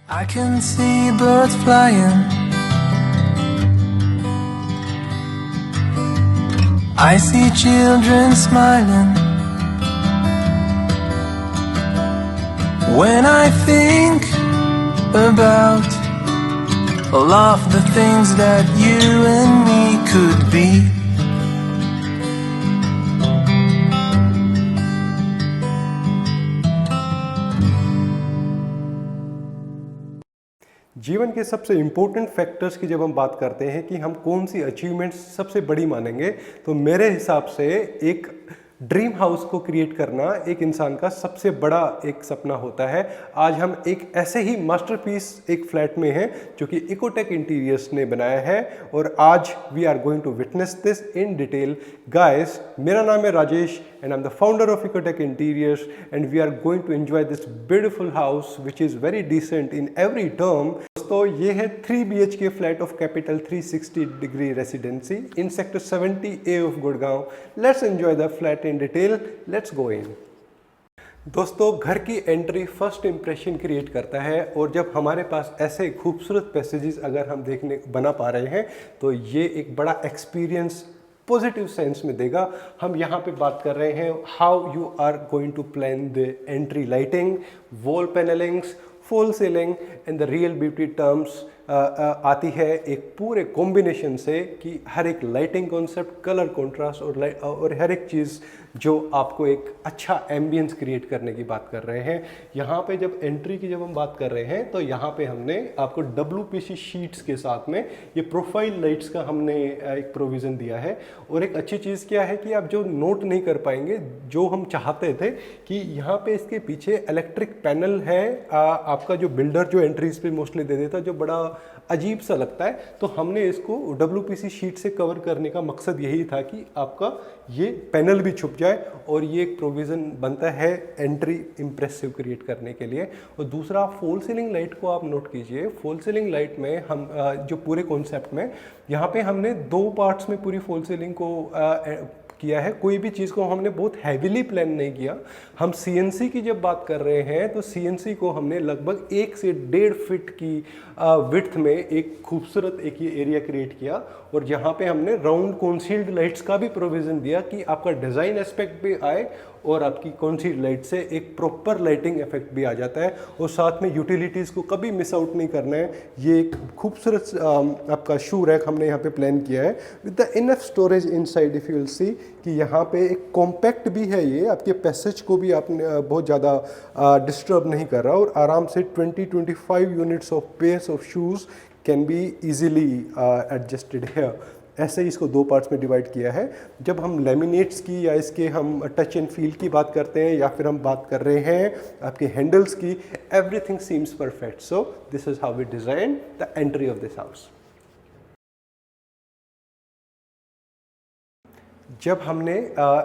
I can see birds flying. I see children smiling. When I think about all of the things that you and me could be. जीवन के सबसे important factors की जब हम बात करते हैं कि हम कौन सी अचीवमेंट्स सबसे बड़ी मानेंगे, तो मेरे हिसाब से एक ड्रीम हाउस को क्रिएट करना एक इंसान का सबसे बड़ा एक सपना होता है। आज हम एक ऐसे ही मास्टरपीस एक फ्लैट में हैं जो कि इकोटेक इंटीरियर्स ने बनाया है और आज we are going to witness this in detail. Guys, मेरा नाम है Rajesh and I'm the founder of Ecotech Interiors and we are going to enjoy this beautiful house which is very decent in every term. दोस्तों, ये है 3 BHK flat of capital 360 degree residency in sector 70A of Gurgaon. Let's enjoy the flat in detail. Let's go in. दोस्तों, घर की entry first impression create करता है और जब हमारे पास ऐसे खूबसूरत पैसेजेस अगर हम देखने बना पा रहे हैं तो ये एक बड़ा एक्सपीरियंस पॉजिटिव सेंस में देगा। हम यहाँ पे बात कर रहे हैं how you are going to plan the entry lighting, wall panellings, fall ceiling and the real beauty terms आती है एक पूरे कॉम्बिनेशन से कि हर एक लाइटिंग कॉन्सेप्ट, कलर कॉन्ट्रास्ट और हर एक चीज़ जो आपको एक अच्छा एम्बियंस क्रिएट करने की बात कर रहे हैं। यहाँ पे जब एंट्री की जब हम बात कर रहे हैं तो यहाँ पे हमने आपको WPC शीट्स के साथ में ये प्रोफाइल लाइट्स का हमने एक प्रोविज़न दिया है। और एक अच्छी चीज़ क्या है कि आप जो नोट नहीं कर पाएंगे, जो हम चाहते थे कि यहाँ पे इसके पीछे इलेक्ट्रिक पैनल है, आपका जो बिल्डर जो एंट्रीज पे मोस्टली दे देता जो बड़ा अजीब सा लगता है, तो हमने इसको WPC शीट से कवर करने का मकसद यही था कि आपका ये पैनल भी छुप जाए और ये एक प्रोविज़न बनता है एंट्री इम्प्रेसिव क्रिएट करने के लिए। और दूसरा, फॉल सीलिंग लाइट को आप नोट कीजिए। फॉल सीलिंग लाइट में हम जो पूरे कॉन्सेप्ट में यहाँ पे हमने 2 पार्ट्स में पूरी फॉल सीलिंग को किया है। कोई भी चीज़ को हमने बहुत हैविली प्लान नहीं किया। हम CNC की जब बात कर रहे हैं तो CNC को हमने लगभग 1 से 1.5 फीट की विड्थ में एक खूबसूरत एक ये एरिया क्रिएट किया और यहाँ पे हमने राउंड कॉन्सील्ड लाइट्स का भी प्रोविज़न दिया कि आपका डिज़ाइन एस्पेक्ट भी आए और आपकी कॉन्सील्ड लाइट से एक प्रॉपर लाइटिंग इफेक्ट भी आ जाता है। और साथ में यूटिलिटीज़ को कभी मिस आउट नहीं करना है। ये एक खूबसूरत आपका शू रैक हमने यहाँ पे प्लान किया है with the enough storage inside. If you will see कि यहाँ पे एक कॉम्पैक्ट भी है, ये आपके पैसेज को भी आपने बहुत ज़्यादा डिस्टर्ब नहीं कर रहा और आराम से 20-25 units of pairs of shoes can be easily adjusted here. ऐसे ही इसको 2 पार्ट्स में डिवाइड किया है। जब हम लेमिनेट्स की या इसके हम टच एंड फील की बात करते हैं या फिर हम बात कर रहे हैं आपके हैंडल्स की, everything seems perfect. So this is how we design the entry of this house. जब हमने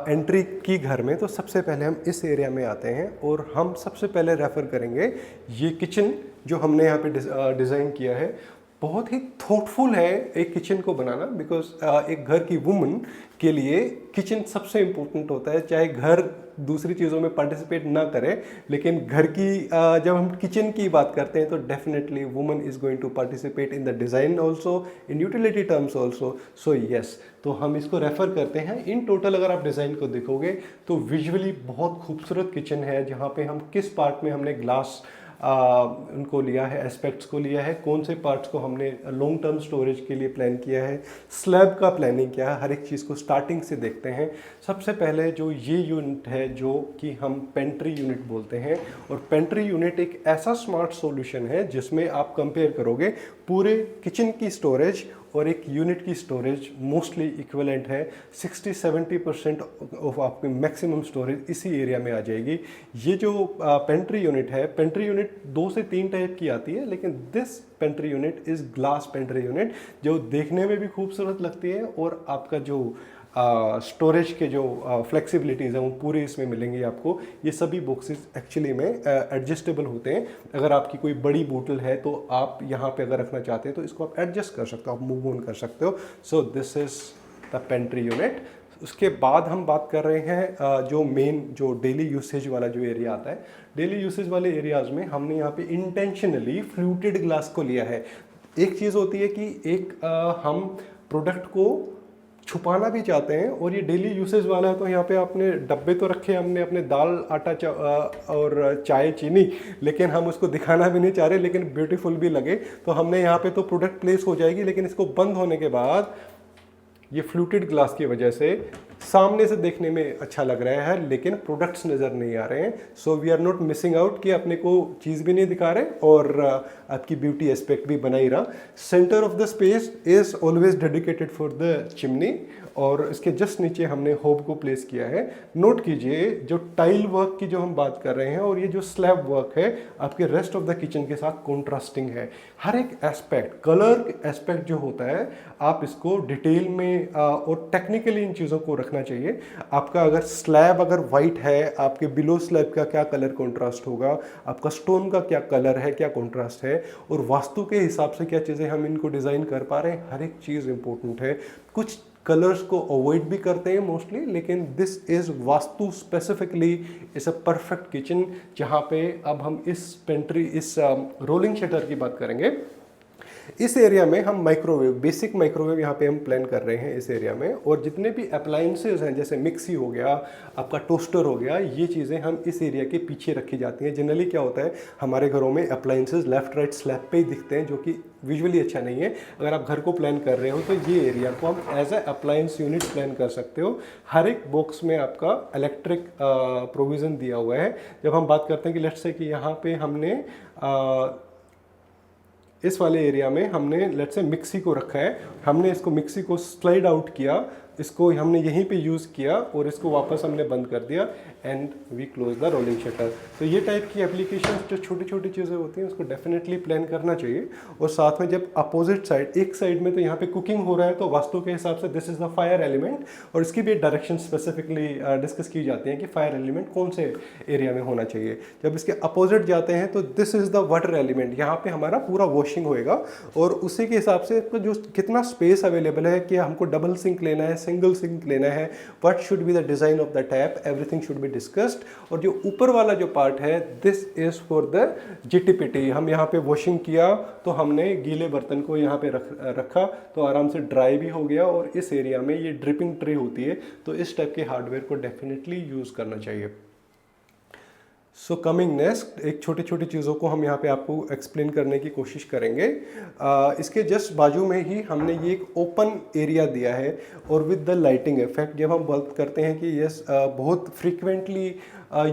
एंट्री की घर में तो सबसे पहले हम इस एरिया में आते हैं और हम सबसे पहले रेफ़र करेंगे ये किचन जो हमने यहाँ पे डिज़ाइन किया है। बहुत ही थॉटफुल है एक किचन को बनाना, बिकॉज एक घर की वुमन के लिए किचन सबसे इम्पोर्टेंट होता है। चाहे घर दूसरी चीज़ों में पार्टिसिपेट ना करे, लेकिन घर की जब हम किचन की बात करते हैं तो definitely woman is going to participate in the design also, in utility terms also. So yes, तो हम इसको रेफ़र करते हैं। इन टोटल अगर आप डिज़ाइन को देखोगे तो विजुअली बहुत खूबसूरत किचन है, जहाँ पे हम किस पार्ट में हमने ग्लास उनको लिया है, एस्पेक्ट्स को लिया है, कौन से पार्ट्स को हमने लॉन्ग टर्म स्टोरेज के लिए प्लान किया है, स्लैब का प्लानिंग किया है। हर एक चीज़ को स्टार्टिंग से देखते हैं। सबसे पहले जो ये यूनिट है जो कि हम पेंट्री यूनिट बोलते हैं, और पेंट्री यूनिट एक ऐसा स्मार्ट सॉल्यूशन है जिसमें आप कंपेयर करोगे पूरे किचन की स्टोरेज और एक यूनिट की स्टोरेज मोस्टली इक्विवेलेंट है। 60-70% ऑफ आपकी मैक्सिमम स्टोरेज इसी एरिया में आ जाएगी। ये जो पेंट्री यूनिट है, पेंट्री यूनिट 2 से 3 टाइप की आती है, लेकिन this pantry unit is glass pantry unit, जो देखने में भी खूबसूरत लगती है और आपका जो स्टोरेज के जो फ्लेक्सिबिलिटीज़ हैं वो पूरे इसमें मिलेंगी आपको। ये सभी बॉक्सेस एक्चुअली में एडजस्टेबल होते हैं। अगर आपकी कोई बड़ी बोतल है तो आप यहाँ पे अगर रखना चाहते हैं तो इसको आप एडजस्ट कर सकते हो, आप मूव ऑन कर सकते हो। सो this is the pantry unit. उसके बाद हम बात कर रहे हैं जो मेन जो डेली यूसेज वाला जो एरिया आता है। डेली यूसेज वाले एरियाज में हमने यहाँ पे इंटेंशनली फ्लूटेड ग्लास को लिया है। एक चीज़ होती है कि एक हम प्रोडक्ट को छुपाना भी चाहते हैं और ये डेली यूसेज वाला है, तो यहाँ पे आपने डब्बे तो रखे हमने अपने दाल आटा और चाय चीनी, लेकिन हम उसको दिखाना भी नहीं चाह रहे लेकिन ब्यूटीफुल भी लगे, तो हमने यहाँ पे तो प्रोडक्ट प्लेस हो जाएगी, लेकिन इसको बंद होने के बाद ये फ्लूटेड ग्लास की वजह से सामने से देखने में अच्छा लग रहा है लेकिन प्रोडक्ट्स नज़र नहीं आ रहे हैं। So we are not missing out कि अपने को चीज़ भी नहीं दिखा रहे और आपकी ब्यूटी एस्पेक्ट भी बना ही रहा। Centre of the space is always dedicated for the chimney और इसके जस्ट नीचे हमने होब को प्लेस किया है। नोट कीजिए जो टाइल वर्क की जो हम बात कर रहे हैं और ये जो स्लैब वर्क है आपके रेस्ट ऑफ द किचन के साथ कॉन्ट्रास्टिंग है। हर एक एस्पेक्ट, कलर एस्पेक्ट जो होता है आप इसको डिटेल में और टेक्निकली इन चीज़ों को रखना चाहिए। आपका अगर स्लैब अगर वाइट है, आपके बिलो स्लैब का क्या कलर कॉन्ट्रास्ट होगा, आपका स्टोन का क्या कलर है, क्या कॉन्ट्रास्ट है, और वास्तु के हिसाब से क्या चीज़ें हम इनको डिज़ाइन कर पा रहे हैं, हर एक चीज़ इंपॉर्टेंट है। कुछ कलर्स को अवॉइड भी करते हैं मोस्टली, लेकिन this is vastu specifically is a perfect kitchen. जहाँ पे अब हम इस पेंट्री, इस रोलिंग शटर की बात करेंगे। इस एरिया में हम माइक्रोवेव, बेसिक माइक्रोवेव यहाँ पे हम प्लान कर रहे हैं इस एरिया में, और जितने भी अप्लायंसेज हैं जैसे मिक्सी हो गया, आपका टोस्टर हो गया, ये चीज़ें हम इस एरिया के पीछे रखी जाती हैं। जनरली क्या होता है हमारे घरों में अप्लायंसेज लेफ्ट राइट स्लैब पे ही दिखते हैं, जो कि विजुअली अच्छा नहीं है। अगर आप घर को प्लान कर रहे हो तो ये एरिया को हम as a appliance unit plan कर सकते हो। हर एक बॉक्स में आपका इलेक्ट्रिक प्रोविज़न दिया हुआ है। जब हम बात करते हैं कि लेट्स से कि यहाँ पे हमने इस वाले एरिया में हमने लेट्स से मिक्सी को रखा है, हमने इसको मिक्सी को स्लाइड आउट किया, इसको हमने यहीं पे यूज़ किया और इसको वापस हमने बंद कर दिया and we close the rolling shutter. तो ये टाइप की एप्लीकेशन जो छोटी छोटी चीज़ें होती हैं उसको डेफिनेटली प्लान करना चाहिए। और साथ में जब अपोजिट साइड, एक साइड में तो यहाँ पे कुकिंग हो रहा है तो वास्तु के हिसाब से this is the fire element, और इसकी भी डायरेक्शन स्पेसिफिकली डिस्कस की जाती है कि फायर एलिमेंट कौन से एरिया में होना चाहिए। जब इसके अपोजिट जाते हैं तो this is the water element, यहाँ पे हमारा पूरा वॉशिंग होएगा और उसी के हिसाब से जो कितना स्पेस अवेलेबल है कि हमको डबल सिंक लेना है, सिंगल सिंक लेना है, what should be the design of the tap, everything should be discussed. और जो ऊपर वाला जो पार्ट है दिस इज़ फॉर द जिटिपिटी। हम यहाँ पे वॉशिंग किया तो हमने गीले बर्तन को यहाँ पे रखा तो आराम से ड्राई भी हो गया। और इस एरिया में ये ड्रिपिंग ट्रे होती है तो इस टाइप के हार्डवेयर को डेफिनेटली यूज़ करना चाहिए। सो कमिंग नेक्स्ट, एक छोटी छोटी चीज़ों को हम यहाँ पे आपको एक्सप्लेन करने की कोशिश करेंगे। इसके जस्ट बाजू में ही हमने ये एक ओपन एरिया दिया है और विद द लाइटिंग इफेक्ट। जब हम बात करते हैं कि यस बहुत फ्रीक्वेंटली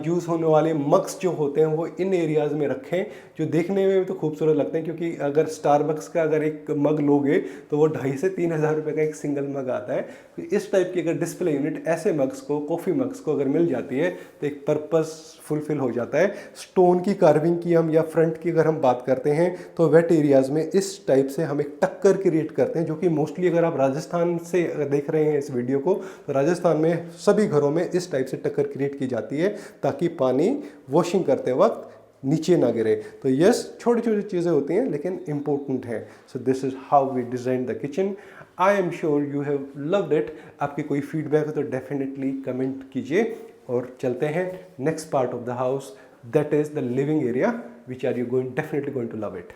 यूज़ होने वाले मग्स जो होते हैं वो इन एरियाज़ में रखें, जो देखने में भी तो खूबसूरत लगते हैं। क्योंकि अगर स्टारबक्स का अगर एक मग लोगे तो वो 2,500 से 3,000 रुपये का एक सिंगल मग आता है। तो इस टाइप की अगर डिस्प्ले यूनिट ऐसे मग्स को, कॉफ़ी मग्स को अगर मिल जाती है तो एक पर्पस फुलफिल हो जाता है। स्टोन की कार्विंग की हम या फ्रंट की अगर हम बात करते हैं तो वेट एरियाज़ में इस टाइप से हम एक टक्कर क्रिएट करते हैं, जो कि मोस्टली अगर आप राजस्थान से देख रहे हैं इस वीडियो को तो राजस्थान में सभी घरों में इस टाइप से टक्कर क्रिएट की जाती है ताकि पानी वॉशिंग करते वक्त नीचे ना गिरे। तो यस, छोटी छोटी चीज़ें होती हैं लेकिन इम्पोर्टेंट है। So this is how we design the kitchen. I am sure you have loved it. आपकी कोई फीडबैक हो तो डेफिनेटली कमेंट कीजिए। और चलते हैं next part of the house, that is the living area, which are you definitely going to love it.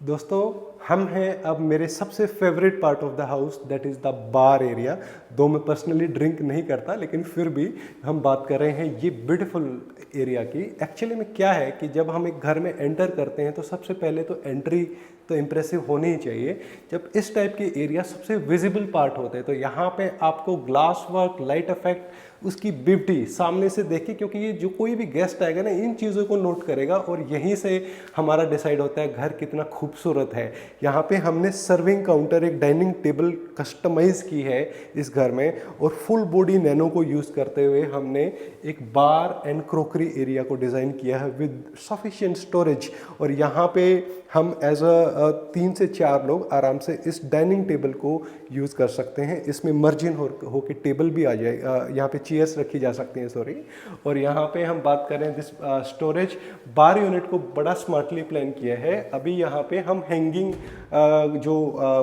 दोस्तों, हम हैं अब मेरे सबसे favourite part of the house, that is the bar area. दो मैं पर्सनली ड्रिंक नहीं करता लेकिन फिर भी हम बात कर रहे हैं ये ब्यूटीफुल एरिया की। एक्चुअली में क्या है कि जब हम एक घर में एंटर करते हैं तो सबसे पहले तो एंट्री तो इम्प्रेसिव होनी ही चाहिए। जब इस टाइप के एरिया सबसे विजिबल पार्ट होते हैं तो यहाँ पे आपको ग्लास वर्क, लाइट इफेक्ट, उसकी ब्यूटी सामने से देखिए, क्योंकि ये जो कोई भी गेस्ट आएगा ना इन चीज़ों को नोट करेगा और यहीं से हमारा डिसाइड होता है घर कितना खूबसूरत है। यहाँ पे हमने सर्विंग काउंटर, एक डाइनिंग टेबल कस्टमाइज़ की है इस घर में, और फुल बॉडी नैनो को यूज़ करते हुए हमने एक बार एंड क्रोकरी एरिया को डिज़ाइन किया है विद सफिशिएंट स्टोरेज। और यहाँ पे हम एज अ 3 से 4 लोग आराम से इस डाइनिंग टेबल को यूज़ कर सकते हैं। इसमें मर्जिन हो के टेबल भी आ जाए, यहाँ पे चेयर्स रखी जा सकती हैं, सॉरी। और यहाँ पे हम बात करें दिस स्टोरेज बार यूनिट को बड़ा स्मार्टली प्लान किया है। अभी यहाँ पे हम हैंगिंग जो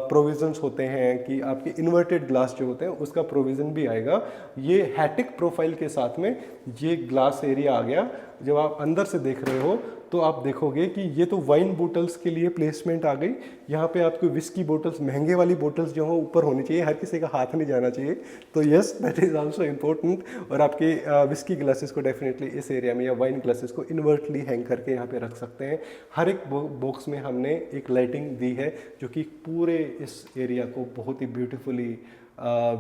प्रोविजंस होते हैं कि आपके इन्वर्टेड ग्लास जो होते हैं उसका प्रोविज़न भी आएगा। ये हैटिक प्रोफाइल के साथ में ये ग्लास एरिया आ गया। जब आप अंदर से देख रहे हो तो आप देखोगे कि ये तो वाइन बोटल्स के लिए प्लेसमेंट आ गई। यहाँ पे आपको विस्की बोटल्स, महंगे वाली बोटल्स जो हो ऊपर होनी चाहिए, हर किसी का हाथ नहीं जाना चाहिए, तो yes that is also important. और आपके विस्की ग्लासेस को डेफिनेटली इस एरिया में या वाइन ग्लासेस को इन्वर्टली हैंग करके यहाँ पे रख सकते हैं। हर एक बॉक्स में हमने एक लाइटिंग दी है जो कि पूरे इस एरिया को बहुत ही ब्यूटीफुली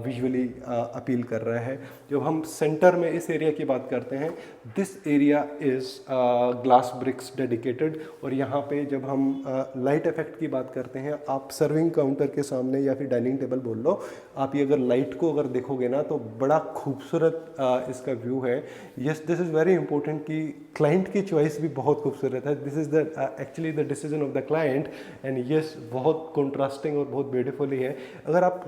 विजुअली अपील कर रहा है। जब हम सेंटर में इस एरिया की बात करते हैं, this area is glass bricks dedicated. और यहाँ पे जब हम लाइट इफेक्ट की बात करते हैं, आप सर्विंग काउंटर के सामने या फिर डाइनिंग टेबल बोल लो, आप ये अगर लाइट को अगर देखोगे ना तो बड़ा खूबसूरत इसका व्यू है। Yes, this is very important कि क्लाइंट की चॉइस भी बहुत खूबसूरत है। This is the actually the decision of the client and yes, बहुत कॉन्ट्रास्टिंग और बहुत ब्यूटीफुली है। अगर आप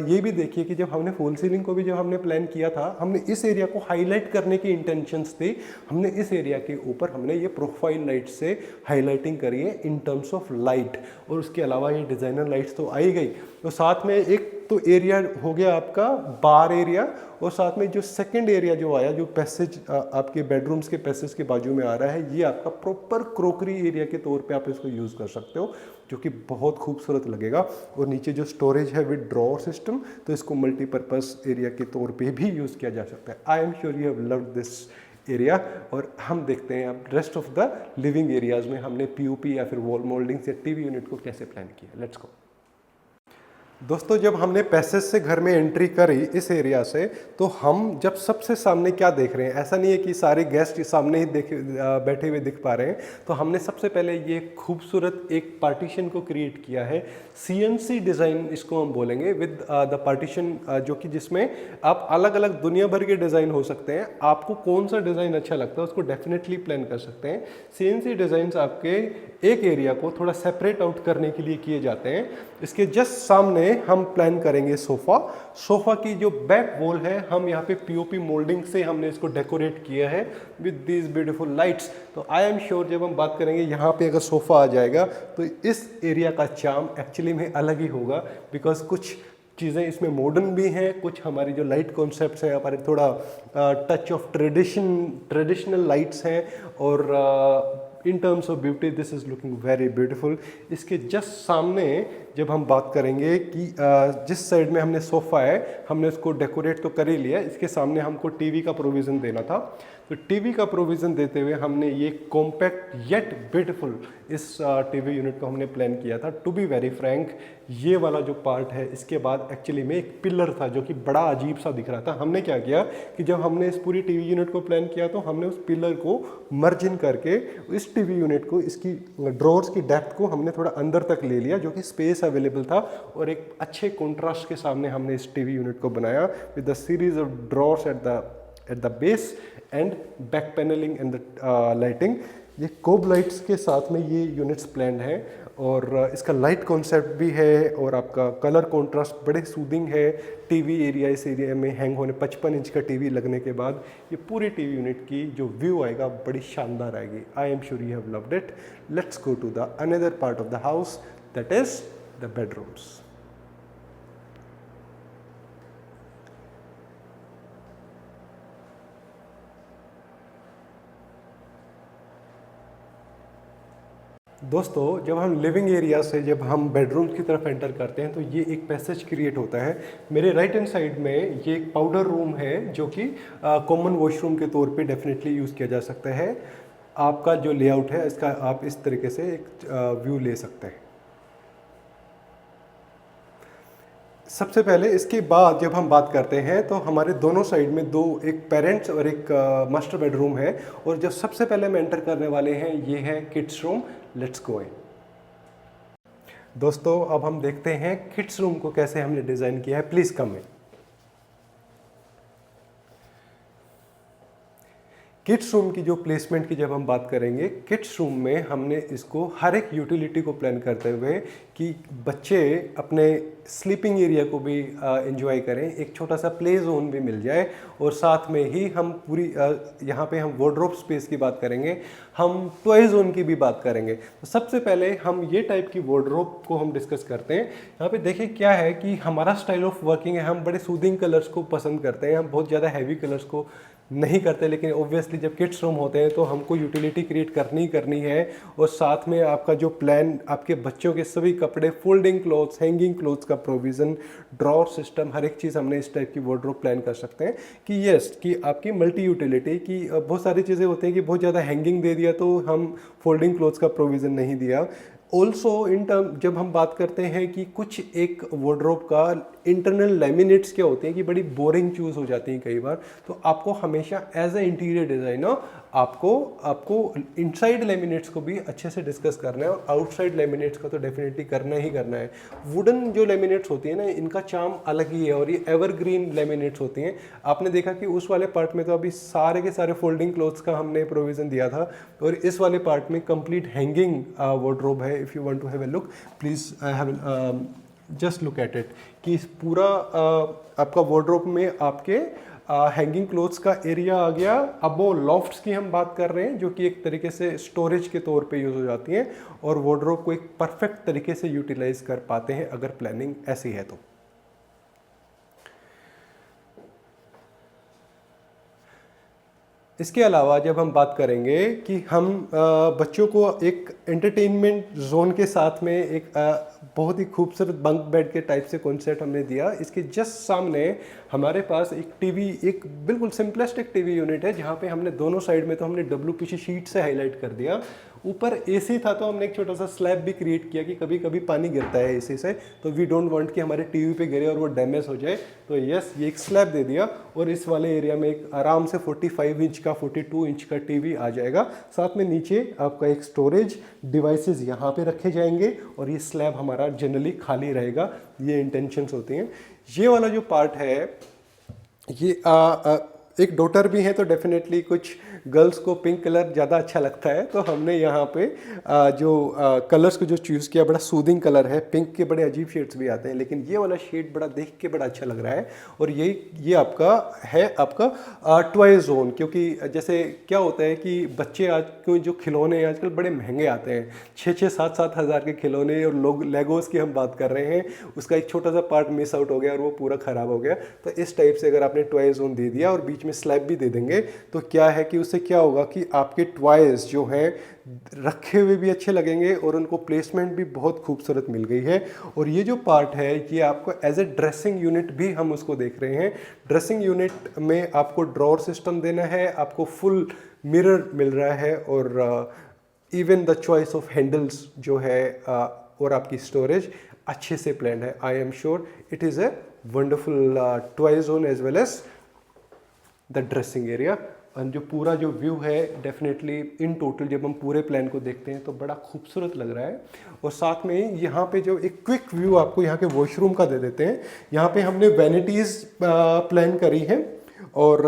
ये भी देखिए कि जब हमने फॉल सीलिंग को भी जब हमने प्लान किया था, हमने इस एरिया को हाईलाइट करने की इंटेंशंस थी। हमने इस एरिया के ऊपर हमने ये प्रोफाइल लाइट से हाईलाइटिंग करी है इन टर्म्स ऑफ लाइट। और उसके अलावा ये डिज़ाइनर लाइट्स तो आई गई, तो साथ में एक तो एरिया हो गया आपका बार एरिया, और साथ में जो सेकंड एरिया जो आया, जो पैसेज आपके बेडरूम्स के पैसेज के बाजू में आ रहा है, ये आपका प्रॉपर क्रोकरी एरिया के तौर पे आप इसको यूज़ कर सकते हो, जो कि बहुत खूबसूरत लगेगा। और नीचे जो स्टोरेज है विद ड्रॉअर सिस्टम, तो इसको मल्टीपर्पज़ एरिया के तौर पे भी यूज़ किया जा सकता है। I am sure you have loved this area. और हम देखते हैं अब rest of the living areas में हमने पीओपी या फिर वॉल मोल्डिंग्स या टीवी यूनिट को कैसे प्लान किया। Let's go. दोस्तों, जब हमने पैसेज से घर में एंट्री करी इस एरिया से, तो हम जब सबसे सामने क्या देख रहे हैं, ऐसा नहीं है कि सारे गेस्ट सामने ही बैठे हुए दिख पा रहे हैं। तो हमने सबसे पहले ये खूबसूरत एक पार्टीशन को क्रिएट किया है, सीएनसी डिज़ाइन इसको हम बोलेंगे, विद द पार्टीशन, जो कि जिसमें आप अलग अलग दुनिया भर के डिज़ाइन हो सकते हैं। आपको कौन सा डिज़ाइन अच्छा लगता है उसको डेफिनेटली प्लान कर सकते हैं। सीएनसी डिज़ाइंस आपके एक एरिया को थोड़ा सेपरेट आउट करने के लिए किए जाते हैं। इसके जस्ट सामने हम प्लान करेंगे सोफ़ा की जो बैक वॉल है, हम यहाँ पे पीओपी मोल्डिंग से हमने इसको डेकोरेट किया है विद दीज ब्यूटीफुल लाइट्स। तो आई एम श्योर जब हम बात करेंगे यहाँ पे अगर सोफ़ा आ जाएगा तो इस एरिया का चार्म एक्चुअली में अलग ही होगा, बिकॉज कुछ चीज़ें इसमें मॉडर्न भी हैं, कुछ हमारी जो लाइट कॉन्सेप्ट्स हैं, हमारे थोड़ा टच ऑफ ट्रेडिशनल लाइट्स हैं, और in terms of beauty this is looking very beautiful. इसके जस्ट सामने जब हम बात करेंगे कि जिस साइड में हमने सोफ़ा है, हमने उसको डेकोरेट तो कर ही लिया, इसके सामने हमको टीवी का प्रोविज़न देना था। तो टीवी का प्रोविज़न देते हुए हमने ये कॉम्पैक्ट येट ब्यूटीफुल इस टीवी यूनिट को हमने प्लान किया था। टू बी वेरी फ्रैंक, ये वाला जो पार्ट है, इसके बाद एक्चुअली में एक पिलर था जो कि बड़ा अजीब सा दिख रहा था। हमने क्या किया कि जब हमने इस पूरी टीवी यूनिट को प्लान किया तो हमने उस पिलर को मर्ज इन करके इस टीवी यूनिट को, इसकी ड्रॉर्स की डेप्थ को हमने थोड़ा अंदर तक ले लिया, जो कि स्पेस अवेलेबल था, और एक अच्छे कॉन्ट्रास्ट के सामने हमने इस टीवी यूनिट को बनाया with the series of drawers at the base and back panelling and the lighting. ये कोब लाइट्स के साथ में ये यूनिट्स प्लान्ड हैं, और इसका लाइट कॉन्सेप्ट भी है, और आपका कलर कॉन्ट्रास्ट बड़े सूदिंग है। टीवी एरिया, इस एरिया में हैंग होने 55 इंच का टीवी लगने के बाद ये पूरी टीवी यूनिट की जो व्यू आएगा बड़ी शानदार आएगी। I am sure you have loved it. Let's go to the another part of the house, that is the bedrooms. दोस्तों, जब हम लिविंग एरिया से जब हम बेडरूम की तरफ एंटर करते हैं तो ये एक पैसेज क्रिएट होता है। मेरे राइट हैंड साइड में ये एक पाउडर रूम है जो कि कॉमन वॉशरूम के तौर पे डेफिनेटली यूज़ किया जा सकता है। आपका जो लेआउट है इसका आप इस तरीके से एक व्यू ले सकते हैं। सबसे पहले इसके बाद जब हम बात करते हैं तो हमारे दोनों साइड में दो, एक पेरेंट्स और एक मास्टर बेडरूम है, और जो सबसे पहले हम एंटर करने वाले हैं ये है kids room. Let's go in. दोस्तों, अब हम देखते हैं किड्स रूम को कैसे हमने डिज़ाइन किया है। Please come in. Kids room की जो प्लेसमेंट की जब हम बात करेंगे, किड्स रूम में हमने इसको हर एक यूटिलिटी को प्लान करते हुए कि बच्चे अपने स्लीपिंग एरिया को भी एंजॉय करें, एक छोटा सा प्ले जोन भी मिल जाए, और साथ में ही हम पूरी यहाँ पे हम वार्डरोब स्पेस की बात करेंगे, हम टॉय जोन की भी बात करेंगे। तो सबसे पहले हम ये टाइप की वार्डरोब को हम डिस्कस करते हैं। यहाँ पे देखिए क्या है कि हमारा स्टाइल ऑफ वर्किंग है, हम बड़े सूदिंग कलर्स को पसंद करते हैं, हम बहुत ज़्यादा हैवी कलर्स को नहीं करते, लेकिन ऑब्वियसली जब किड्स रूम होते हैं तो हमको यूटिलिटी क्रिएट करनी ही करनी है। और साथ में आपका जो प्लान, आपके बच्चों के सभी कपड़े, फोल्डिंग क्लोथ्स, हैंगिंग क्लोथ्स का प्रोविज़न, ड्रॉर सिस्टम, हर एक चीज़ हमने इस टाइप की वार्डरोब प्लान कर सकते हैं कि यस कि आपकी मल्टी यूटिलिटी की बहुत सारी चीज़ें होती हैं कि बहुत ज़्यादा हैंगिंग दे दिया तो हम फोल्डिंग क्लोथ्स का प्रोविज़न नहीं दिया। ऑल्सो इन टर्म जब हम बात करते हैं कि कुछ एक वार्डरोब का इंटरनल लैमिनेट्स क्या होते हैं कि बड़ी बोरिंग चूज़ हो जाती हैं कई बार, तो आपको हमेशा एज ए इंटीरियर डिज़ाइनर आपको इनसाइड लैमिनेट्स को भी अच्छे से डिस्कस करना है, और आउटसाइड लैमिनेट्स का तो डेफिनेटली करना ही करना है। वुडन जो लैमिनेट्स होती है ना, इनका चार्म अलग ही है, और ये एवरग्रीन लैमिनेट्स होती हैं। आपने देखा कि उस वाले पार्ट में तो अभी सारे के सारे फोल्डिंग क्लोथ्स का हमने प्रोविज़न दिया था, और इस वाले पार्ट में कंप्लीट हैंगिंग वार्डरोब है। If you want to have a look, please have just look at it कि इस पूरा आपका वार्डरोब में आपके हैंगिंग क्लोथ्स का एरिया आ गया। अब वो लॉफ्ट्स की हम बात कर रहे हैं जो कि एक तरीके से स्टोरेज के तौर पे यूज़ हो जाती हैं, और वार्डरोब को एक परफेक्ट तरीके से यूटिलाइज कर पाते हैं अगर प्लानिंग ऐसी है तो। इसके अलावा जब हम बात करेंगे कि हम बच्चों को एक एंटरटेनमेंट जोन के साथ में एक बहुत ही खूबसूरत बंक बेड के टाइप से कॉन्सेप्ट हमने दिया। इसके जस्ट सामने हमारे पास एक टीवी, एक बिल्कुल सिंपलेस्ट एक टीवी यूनिट है, जहाँ पे हमने दोनों साइड में तो हमने WPC शीट से हाईलाइट कर दिया। ऊपर AC था तो हमने एक छोटा सा स्लैब भी क्रिएट किया कि कभी कभी पानी गिरता है AC से, तो वी डोंट वांट कि हमारे टीवी पे गिरे और वो डैमेज हो जाए, तो यस ये एक स्लैब दे दिया। और इस वाले एरिया में एक आराम से 45 इंच का 42 इंच का टीवी आ जाएगा। साथ में नीचे आपका एक स्टोरेज डिवाइसेस यहाँ पे रखे जाएंगे, और ये स्लैब हमारा जनरली खाली रहेगा। ये इंटेंशंस होती हैं। ये वाला जो पार्ट है, ये एक डॉटर भी है तो डेफिनेटली कुछ गर्ल्स को पिंक कलर ज़्यादा अच्छा लगता है, तो हमने यहाँ पे जो कलर्स को जो चूज़ किया, बड़ा सूदिंग कलर है। पिंक के बड़े अजीब शेड्स भी आते हैं, लेकिन ये वाला शेड बड़ा देख के बड़ा अच्छा लग रहा है। और ये आपका है आपका टॉय जोन, क्योंकि जैसे क्या होता है कि बच्चे आज के जो खिलौने आजकल बड़े महंगे आते हैं, 6-6, 7-7 हज़ार के खिलौने, और लोग लेगोस की हम बात कर रहे हैं, उसका एक छोटा सा पार्ट मिस आउट हो गया और वो पूरा ख़राब हो गया। तो इस टाइप से अगर आपने टॉय जोन दे दिया और बीच में स्लैब भी दे देंगे, तो क्या है कि उससे क्या होगा कि आपके टॉयज जो हैं रखे हुए भी अच्छे लगेंगे, और उनको प्लेसमेंट भी बहुत खूबसूरत मिल गई है। और ये जो पार्ट है ये आपको एज ए ड्रेसिंग यूनिट भी हम उसको देख रहे हैं। ड्रेसिंग यूनिट में आपको ड्रॉर सिस्टम देना है, आपको फुल मिरर मिल रहा है, और even the choice of handles जो है और आपकी स्टोरेज अच्छे से प्लान है। I am sure it is a wonderful toy zone as well as the dressing area. और जो पूरा जो व्यू है डेफिनेटली इन टोटल जब हम पूरे प्लान को देखते हैं तो बड़ा खूबसूरत लग रहा है। और साथ में यहाँ पे जो एक क्विक व्यू आपको यहाँ के वॉशरूम का दे देते हैं। यहाँ पे हमने वैनिटीज़ प्लान करी है, और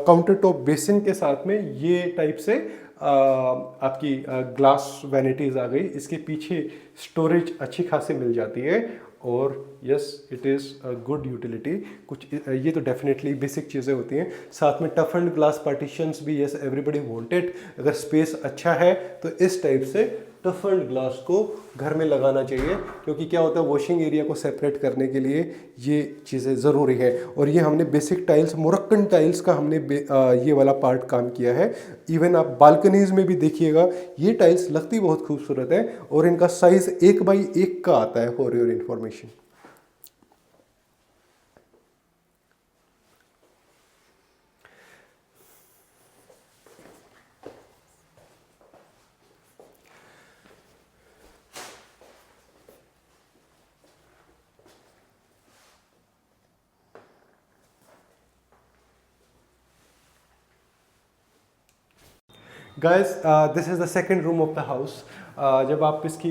काउंटर टॉप बेसिन के साथ में ये टाइप से आपकी ग्लास वैनिटीज़ आ गई। इसके पीछे स्टोरेज अच्छी खासी मिल जाती है, और yes it is a good utility. कुछ ये तो डेफिनेटली बेसिक चीज़ें होती हैं। साथ में टफ एंड ग्लास पार्टीशंस भी यस एवरीबडी वांटेड। अगर स्पेस अच्छा है तो इस टाइप से टफ एंड ग्लास को घर में लगाना चाहिए, क्योंकि क्या होता है वॉशिंग एरिया को सेपरेट करने के लिए ये चीज़ें ज़रूरी है। और ये हमने बेसिक टाइल्स, मोरक्कन टाइल्स का हमने ये वाला पार्ट काम किया है। इवन आप बालकनीज़ में भी देखिएगा, ये टाइल्स लगती बहुत खूबसूरत है, और इनका साइज़ 1x1 का आता है, for your information. Guys, this is the second room of the house. जब आप इसकी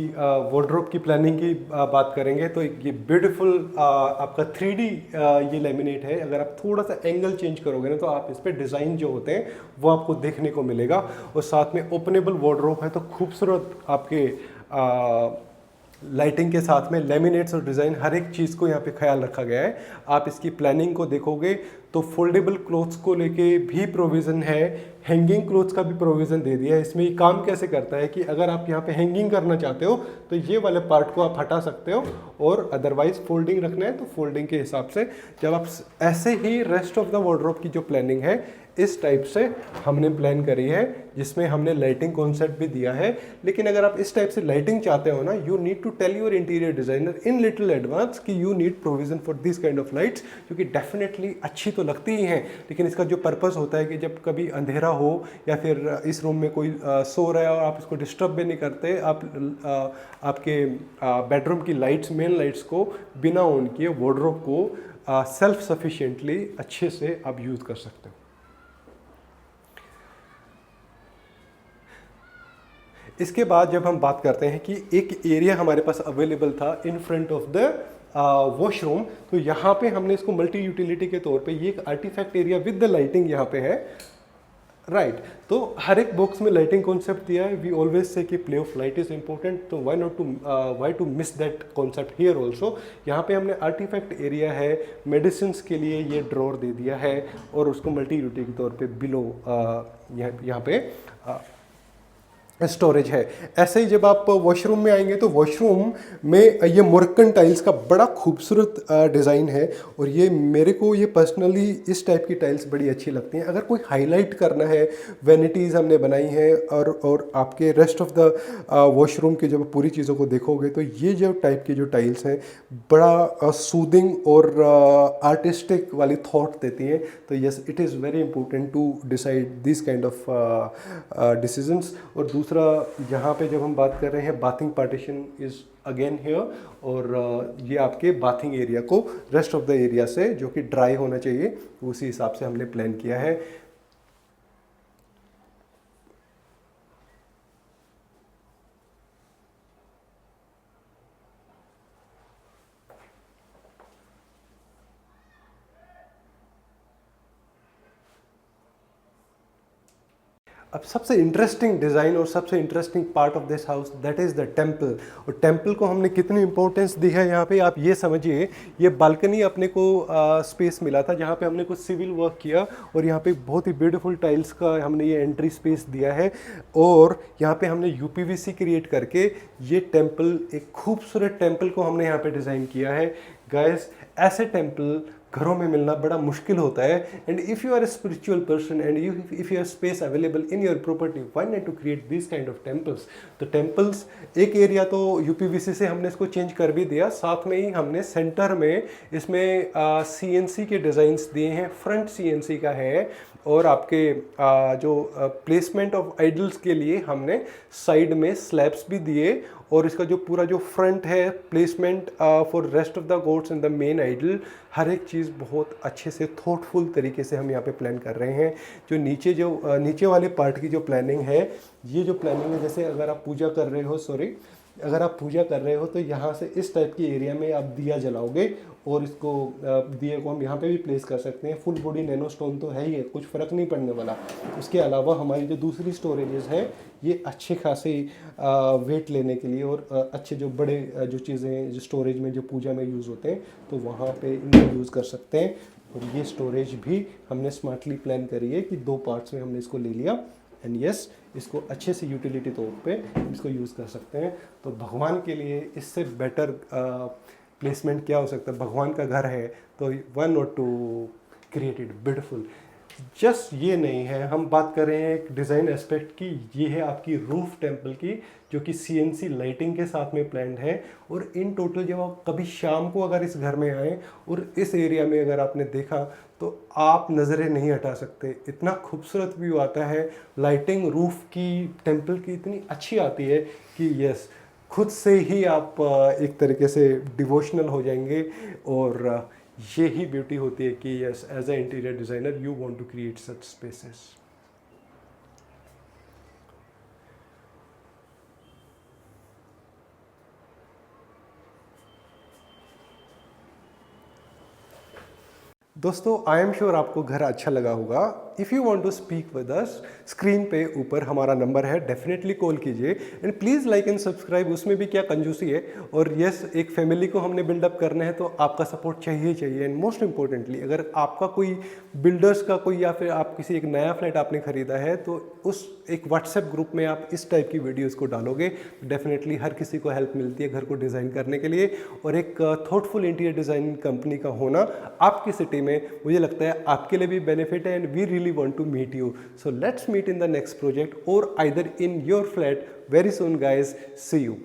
वार्डरोब की प्लानिंग की बात करेंगे तो ये ब्यूटीफुल आपका 3D ये लेमिनेट है। अगर आप थोड़ा सा एंगल चेंज करोगे ना तो आप इस पे डिज़ाइन जो होते हैं वो आपको देखने को मिलेगा। और साथ में ओपनेबल वार्डरोब है तो खूबसूरत आपके लाइटिंग के साथ में लेमिनेट्स और डिज़ाइन हर एक चीज़ को यहाँ पे ख्याल रखा गया है। आप इसकी प्लानिंग को देखोगे तो फोल्डेबल क्लोथ्स को लेके भी प्रोविज़न है, हैंगिंग क्लोथ्स का भी प्रोविज़न दे दिया है। इसमें ये काम कैसे करता है कि अगर आप यहाँ पे हैंगिंग करना चाहते हो तो ये वाले पार्ट को आप हटा सकते हो, और अदरवाइज फोल्डिंग रखना है तो फोल्डिंग के हिसाब से। जब आप ऐसे ही रेस्ट ऑफ द वार्डरोब की जो प्लानिंग है इस टाइप से हमने प्लान करी है, जिसमें हमने लाइटिंग कॉन्सेप्ट भी दिया है। लेकिन अगर आप इस टाइप से लाइटिंग चाहते हो ना, you need to tell your interior designer in little advance कि you need provision for this kind of lights, क्योंकि डेफिनेटली अच्छी तो लगती ही हैं, लेकिन इसका जो पर्पस होता है कि जब कभी अंधेरा हो या फिर इस रूम में कोई सो रहा है और आप इसको डिस्टर्ब भी नहीं करते, आप आपके बेडरूम की लाइट्स, मेन लाइट्स को बिना ऑन किए वार्डरोब को सेल्फ सफिशिएंटली अच्छे से आप यूज़ कर सकते हो। इसके बाद जब हम बात करते हैं कि एक एरिया हमारे पास अवेलेबल था in front of the washroom, तो यहाँ पे हमने इसको मल्टी यूटिलिटी के तौर पे ये एक artifact area with the lighting यहाँ पे है, राइट। तो हर एक बॉक्स में लाइटिंग कॉन्सेप्ट दिया है। वी ऑलवेज से कि play of light is important, तो why to miss that concept here also. यहाँ पे हमने आर्टिफैक्ट एरिया है, मेडिसिन के लिए ये ड्रॉर दे दिया है, और उसको मल्टी यूटिलिटी के तौर पे बिलो यहाँ पे स्टोरेज है। ऐसे ही जब आप वॉशरूम में आएंगे तो वॉशरूम में ये मोरक्कन टाइल्स का बड़ा खूबसूरत डिज़ाइन है, और ये मेरे को ये पर्सनली इस टाइप की टाइल्स बड़ी अच्छी लगती हैं। अगर कोई हाईलाइट करना है, वैनिटीज़ हमने बनाई हैं, और आपके रेस्ट ऑफ द वॉशरूम की जब पूरी चीज़ों को देखोगे तो ये जो टाइप की जो टाइल्स हैं बड़ा सूदिंग और आर्टिस्टिक वाली थॉट देती हैं। तो yes, it is very important to decide this kind of decisions. और दूसरा यहाँ पे जब हम बात कर रहे हैं bathing partition is again here, और ये आपके बाथिंग एरिया को रेस्ट ऑफ द एरिया से जो कि ड्राई होना चाहिए उसी हिसाब से हमने प्लान किया है। अब सबसे इंटरेस्टिंग डिज़ाइन और सबसे interesting part of this house, that is the temple. और टेम्पल को हमने कितनी इंपॉर्टेंस दी है यहाँ पे आप ये समझिए। ये बालकनी अपने को स्पेस मिला था जहाँ पे हमने कुछ सिविल वर्क किया, और यहाँ पे बहुत ही ब्यूटीफुल टाइल्स का हमने ये एंट्री स्पेस दिया है, और यहाँ पे हमने यूपीवीसी क्रिएट करके ये टेम्पल, एक खूबसूरत टेम्पल को हमने यहाँ पे डिज़ाइन किया है। गाइस, ऐसे टेम्पल घरों में मिलना बड़ा मुश्किल होता है, and if you are a spiritual person and if you are space available in your property, why not to create this kind of temples. तो टेम्पल्स एक एरिया तो यूपीवीसी से हमने इसको चेंज कर भी दिया, साथ में ही हमने सेंटर में इसमें सीएनसी के डिज़ाइंस दिए हैं। फ्रंट सीएनसी का है, और आपके जो प्लेसमेंट ऑफ आइडल्स के लिए हमने साइड में स्लैब्स भी दिए, और इसका जो पूरा जो फ्रंट है placement for rest of the gods in the main idol, हर एक चीज़ बहुत अच्छे से थॉटफुल तरीके से हम यहाँ पे प्लान कर रहे हैं। जो नीचे वाले पार्ट की जो प्लानिंग है, ये जो प्लानिंग है, जैसे अगर आप पूजा कर रहे हो, अगर आप पूजा कर रहे हो तो यहाँ से इस टाइप की एरिया में आप दिया जलाओगे, और इसको दिए को हम यहाँ पे भी प्लेस कर सकते हैं। फुल बॉडी नैनो स्टोन तो है ही है, कुछ फ़र्क नहीं पड़ने वाला। उसके अलावा हमारी जो दूसरी स्टोरेजेस हैं ये अच्छे खासे वेट लेने के लिए, और अच्छे जो बड़े जो चीज़ें जो स्टोरेज में जो पूजा में यूज़ होते हैं तो वहाँ पे इनको यूज़ कर सकते हैं। और ये स्टोरेज भी हमने स्मार्टली प्लान करी है कि 2 पार्ट्स में हमने इसको ले लिया, एंड यस, इसको अच्छे से यूटिलिटी तौर पे इसको यूज़ कर सकते हैं। तो भगवान के लिए इससे बेटर प्लेसमेंट क्या हो सकता है। भगवान का घर है तो why not to create it beautiful. Just ये नहीं है, हम बात कर रहे हैं एक डिज़ाइन एस्पेक्ट की। ये है आपकी रूफ टेम्पल की, जो कि सीएनसी लाइटिंग के साथ में प्लान्ड है। और इन टोटल जब आप कभी शाम को अगर इस घर में आए और इस एरिया में अगर आपने देखा तो आप नज़रें नहीं हटा सकते, इतना खूबसूरत व्यू आता है। लाइटिंग रूफ की टेम्पल की इतनी अच्छी आती है कि यस, खुद से ही आप एक तरीके से डिवोशनल हो जाएंगे। और ये ही ब्यूटी होती है कि yes, as a interior designer you want to create such spaces. दोस्तों आई एम श्योर आपको घर अच्छा लगा होगा। If you want to speak with us, screen पे ऊपर हमारा नंबर है, डेफिनेटली कॉल कीजिए and please like and subscribe. उसमें भी क्या कंजूसी है। और यस, एक फैमिली को हमने बिल्डअप करना है तो आपका सपोर्ट चाहिए चाहिए। एंड मोस्ट इंपॉर्टेंटली, अगर आपका कोई बिल्डर्स का कोई या फिर आप किसी एक नया फ्लैट आपने खरीदा है तो उस एक व्हाट्सएप ग्रुप में आप इस टाइप की वीडियोस को डालोगे, डेफिनेटली हर किसी को हेल्प मिलती है घर को डिज़ाइन करने के लिए। और एक थॉटफुल इंटीरियर डिज़ाइन कंपनी का होना आपकी सिटी में, मुझे लगता है आपके लिए भी बेनिफिट है and we really want to meet you. So let's meet in the next project or either in your flat very soon guys. See you.